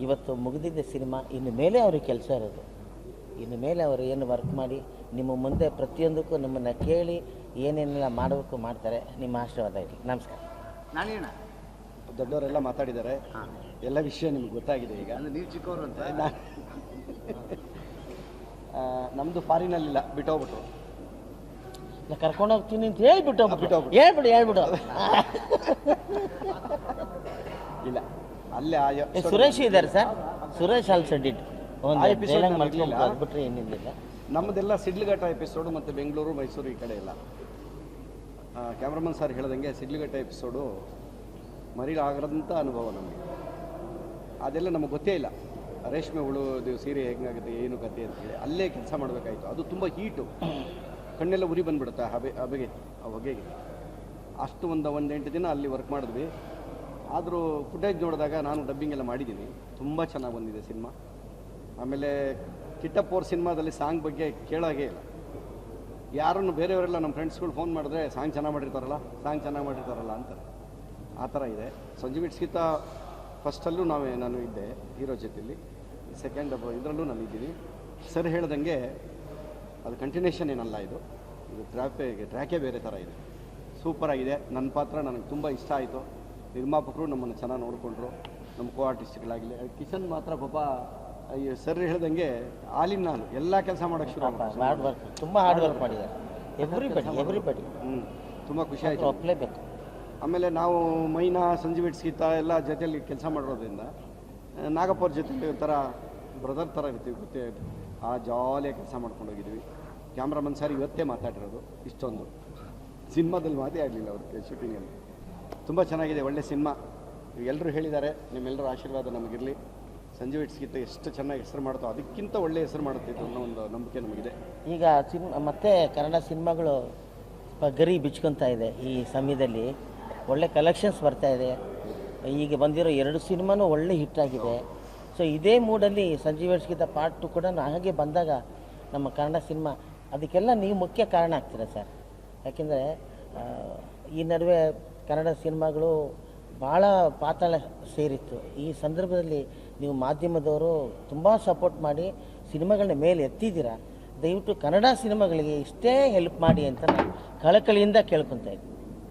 ಇವತ್ತು ಮುಗಿದಿದ್ದ ಸಿನಿಮಾ ಇನ್ನು ಮೇಲೆ ಅವ್ರಿಗೆ ಕೆಲಸ ಇರೋದು. ಇನ್ನು ಮೇಲೆ ಅವರು ಏನು ವರ್ಕ್ ಮಾಡಿ ನಿಮ್ಮ ಮುಂದೆ ಪ್ರತಿಯೊಂದಕ್ಕೂ ನಮ್ಮನ್ನು ಕೇಳಿ ಏನೇನೆಲ್ಲ ಮಾಡಬೇಕು ಮಾಡ್ತಾರೆ. ನಿಮ್ಮ ಆಶೀರ್ವಾದ ಇರಲಿ. ನಮಸ್ಕಾರ. ನಾನೇನ ದೊಡ್ಡವರೆಲ್ಲ ಮಾತಾಡಿದ್ದಾರೆ, ಎಲ್ಲ ವಿಷಯ ನಿಮ್ಗೆ ಗೊತ್ತಾಗಿದೆ. ಈಗ ನೀವು ಚಿಕ್ಕವರು ಅಂತ ನಮ್ಮದು ಫಾರಿನಲ್ಲಿಲ್ಲ, ಬಿಟ್ಟೋಗ್ಬಿಟ್ರು. ಕರ್ಕೊಂಡು ಹೋಗ್ತೀನಿ ಅಂತ ಹೇಳ್ಬಿಟ್ಟು ಹೇಳ್ಬಿಡು ಇಲ್ಲ ಅಲ್ಲೇ ಸುರೇಶ್ ಇದ್ದಾರೆ ಸರ್. ಸುರೇಶ್ ಆಲ್ಸೋ ಡಿಡ್ ಬಿಟ್ರೆ ಏನಿಲ್ಲ. ನಮ್ಮದೆಲ್ಲ ಸಿಡ್ಲಘಟ್ಟ ಎಪಿಸೋಡು ಮತ್ತು ಬೆಂಗಳೂರು ಮೈಸೂರು ಈ ಕಡೆ ಇಲ್ಲ. ಕ್ಯಾಮ್ರಾಮನ್ ಸರ್ ಹೇಳ್ದಂಗೆ ಸಿಡ್ಲಘಟ್ಟ ಎಪಿಸೋಡು ಮರೀಲಾಗದಂಥ ಅನುಭವ ನಮಗೆ. ಅದೆಲ್ಲ ನಮಗೆ ಗೊತ್ತೇ ಇಲ್ಲ. ರೇಷ್ಮೆ ಹುಳುದು ಸೀರೆ ಹೆಂಗಾಗುತ್ತೆ ಏನು ಕತೆ ಅಂತೇಳಿ ಅಲ್ಲೇ ಕೆಲಸ ಮಾಡಬೇಕಾಯಿತು. ಅದು ತುಂಬ ಹೀಟು, ಕಣ್ಣೆಲ್ಲ ಉರಿ ಬಂದುಬಿಡುತ್ತೆ ಆ ಹೊಗೆಗೆ. ಅಷ್ಟು ಒಂದು 8 ದಿನ ಅಲ್ಲಿ ವರ್ಕ್ ಮಾಡಿದ್ವಿ. ಆದರೂ ಫುಟೇಜ್ ನೋಡಿದಾಗ ನಾನು ಡಬ್ಬಿಂಗ್ ಎಲ್ಲ ಮಾಡಿದ್ದೀನಿ, ತುಂಬ ಚೆನ್ನಾಗಿ ಬಂದಿದೆ ಸಿನಿಮಾ. ಆಮೇಲೆ ಕಿಟ್ಟಪ್ಪ ಅವ್ರ ಸಿನಿಮಾದಲ್ಲಿ ಸಾಂಗ್ ಬಗ್ಗೆ ಕೇಳೋಗೇ ಇಲ್ಲ. ಯಾರನ್ನು ಬೇರೆಯವರೆಲ್ಲ ನಮ್ಮ ಫ್ರೆಂಡ್ಸ್ಗಳು ಫೋನ್ ಮಾಡಿದ್ರೆ ಸಾಂಗ್ ಚೆನ್ನಾಗಿ ಮಾಡಿರ್ತಾರಲ್ಲ ಅಂತಾರೆ. ಆ ಥರ ಇದೆ. ಸಂಜೀವ್ ಇಟ್ಸ್ಗಿಂತ ಫಸ್ಟಲ್ಲೂ ನಾನು ಇದ್ದೆ ಹೀರೋ ಜೊತೆಯಲ್ಲಿ, ಸೆಕೆಂಡ್ ಇದರಲ್ಲೂ ನಾನು ಇದ್ದೀನಿ. ಸರ್ ಹೇಳ್ದಂಗೆ ಅದು ಕಂಟಿನ್ಯೂಷನ್ ಏನಲ್ಲ, ಇದು ಟ್ರ್ಯಾಕೇ ಬೇರೆ ಥರ ಇದೆ. ಸೂಪರಾಗಿದೆ. ನನ್ನ ಪಾತ್ರ ನನಗೆ ತುಂಬ ಇಷ್ಟ ಆಯಿತು. ನಿರ್ಮಾಪಕರು ನಮ್ಮನ್ನು ಚೆನ್ನಾಗಿ ನೋಡಿಕೊಂಡ್ರು, ನಮ್ಮ ಕೋ ಆರ್ಟಿಸ್ಟ್ಗಳಾಗಲಿ. ಕಿಶನ್ ಮಾತ್ರ ಪಾಪ ಸರ್ ಹೇಳ್ದಂಗೆ ಆಲಿನ ನಾನು ಎಲ್ಲ ಕೆಲಸ ಮಾಡೋಕ್ಕೆ ಶುರು ತುಂಬ ಹಾರ್ಡ್ ವರ್ಕ್ ಮಾಡಿದ್ದಾರೆ ಎವ್ರಿಬಡಿ. ತುಂಬ ಖುಷಿ ಆಯಿತು, ಒಪ್ಪಲೇಬೇಕು. ಆಮೇಲೆ ನಾವು ಮೈನಾ ಸಂಜೀವ್ ಇಟ್ಸ್ಗಿಂತ ಎಲ್ಲ ಜೊತೆಯಲ್ಲಿ ಕೆಲಸ ಮಾಡಿರೋದ್ರಿಂದ ನಾಗಪ್ಪ ಅವ್ರ ಜೊತೆಲಿ ಒಂಥರ ಬ್ರದರ್ ಥರ ಇರ್ತೀವಿ, ಗೊತ್ತೇ ಆ ಜಾಲಿಯಾಗಿ ಕೆಲಸ ಮಾಡ್ಕೊಂಡು ಹೋಗಿದ್ವಿ. ಕ್ಯಾಮ್ರಾಮನ್ ಸರ್ ಇವತ್ತೇ ಮಾತಾಡಿರೋದು, ಇಷ್ಟೊಂದು ಸಿನಿಮಾದಲ್ಲಿ ಮಾತೇ ಆಗಲಿಲ್ಲ ಅವ್ರಿಗೆ ಶೂಟಿಂಗಲ್ಲಿ. ತುಂಬ ಚೆನ್ನಾಗಿದೆ, ಒಳ್ಳೆ ಸಿನಿಮಾ. ಎಲ್ಲರೂ ಹೇಳಿದ್ದಾರೆ, ನಿಮ್ಮೆಲ್ಲರ ಆಶೀರ್ವಾದ ನಮಗಿರಲಿ. ಸಂಜೀವ್ ಇಟ್ಸ್ಗಿಂತ ಎಷ್ಟು ಚೆನ್ನಾಗಿ ಹೆಸರು ಮಾಡುತ್ತೋ ಅದಕ್ಕಿಂತ ಒಳ್ಳೆ ಹೆಸರು ಮಾಡುತ್ತಿತ್ತು ಅನ್ನೋ ಒಂದು ನಂಬಿಕೆ ನಮಗಿದೆ. ಈಗ ಮತ್ತೆ ಕನ್ನಡ ಸಿನಿಮಾಗಳು ಗರಿ ಬಿಚ್ಕೊತಾ ಇದೆ. ಈ ಸಮಯದಲ್ಲಿ ಒಳ್ಳೆ ಕಲೆಕ್ಷನ್ಸ್ ಬರ್ತಾ ಇದೆ. ಈಗ ಬಂದಿರೋ 2 ಸಿನಿಮಾನೂ ಒಳ್ಳೆ ಹಿಟ್ ಆಗಿದೆ. ಸೊ ಇದೇ ಮೂಡಲ್ಲಿ ಸಂಜೀವ್ ಇಟ್ಸ್ಗಿಂತ ಪಾರ್ಟ್ 2 ಕೂಡ ಹಾಗೆ ಬಂದಾಗ ನಮ್ಮ ಕನ್ನಡ ಸಿನಿಮಾ ಅದಕ್ಕೆಲ್ಲ ನೀವು ಮುಖ್ಯ ಕಾರಣ ಆಗ್ತೀರ ಸರ್. ಯಾಕೆಂದರೆ ಈ ನಡುವೆ ಕನ್ನಡ ಸಿನಿಮಾಗಳು ಭಾಳ ಪಾತಾಳ ಸೇರಿತ್ತು. ಈ ಸಂದರ್ಭದಲ್ಲಿ ನೀವು ಮಾಧ್ಯಮದವರು ತುಂಬ ಸಪೋರ್ಟ್ ಮಾಡಿ ಸಿನಿಮಾಗಳನ್ನ ಮೇಲೆ ಎತ್ತಿದ್ದೀರಾ. ದಯವಿಟ್ಟು ಕನ್ನಡ ಸಿನಿಮಾಗಳಿಗೆ ಇಷ್ಟೇ ಹೆಲ್ಪ್ ಮಾಡಿ ಅಂತ ನಾನು ಕಳಕಳಿಯಿಂದ ಕೇಳ್ಕೊತಾ ಇದ್ದೀನಿ.